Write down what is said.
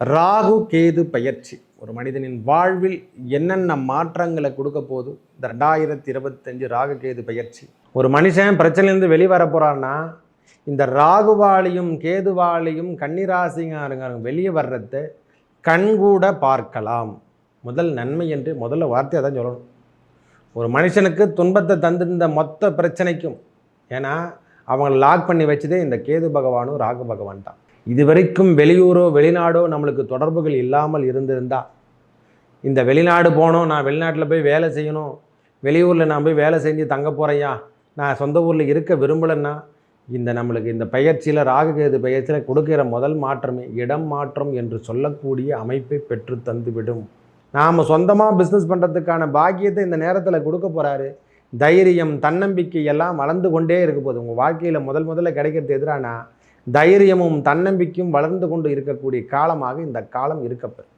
ராகு கேது பயிற்சி ஒரு மனிதனின் வாழ்வில் என்னென்ன மாற்றங்களை கொடுக்க போகுது இந்த 2025 ராகு கேது பயிற்சி. ஒரு மனுஷன் பிரச்சனையிலேருந்து வெளிவர போகிறான்னா இந்த ராகுவாலையும் கேதுவாலையும் கன்னிராசிங்க வெளியே வர்றதை கண்கூட பார்க்கலாம். முதல் நன்மை என்று முதல்ல வார்த்தையை தான் சொல்லணும். ஒரு மனுஷனுக்கு துன்பத்தை தந்திருந்த மொத்த பிரச்சனைக்கும், ஏன்னா அவங்களை லாக் பண்ணி வச்சதே இந்த கேது பகவானும் ராகு பகவான் தான். இது வரைக்கும் வெளியூரோ வெளிநாடோ நம்மளுக்கு தொடர்புகள் இல்லாமல் இருந்திருந்தா, இந்த வெளிநாடு போகணும், நான் வெளிநாட்டில் போய் வேலை செய்யணும், வெளியூரில் நான் போய் வேலை செஞ்சு தங்க போகிறேயா, நான் சொந்த ஊரில் இருக்க விரும்பலைன்னா, நம்மளுக்கு இந்த பயிற்சியில் ராகு கேது பயிற்சியில் கொடுக்கிற முதல் மாற்றமே இடம் மாற்றம் என்று சொல்லக்கூடிய அமைப்பை பெற்று தந்துவிடும். நாம் சொந்தமாக பிஸ்னஸ் பண்ணுறதுக்கான பாக்கியத்தை இந்த நேரத்தில் கொடுக்க போகிறாரு. தைரியம், தன்னம்பிக்கை எல்லாம் வளர்ந்து கொண்டே இருக்க போகுது. உங்கள் வாழ்க்கையில் முதல்ல கிடைக்கிறது எதிரானா தைரியமும் தன்னம்பிக்கையும் வளர்ந்து கொண்டு இருக்கக்கூடிய காலமாக இந்த காலம் இருக்கப்பெறும்.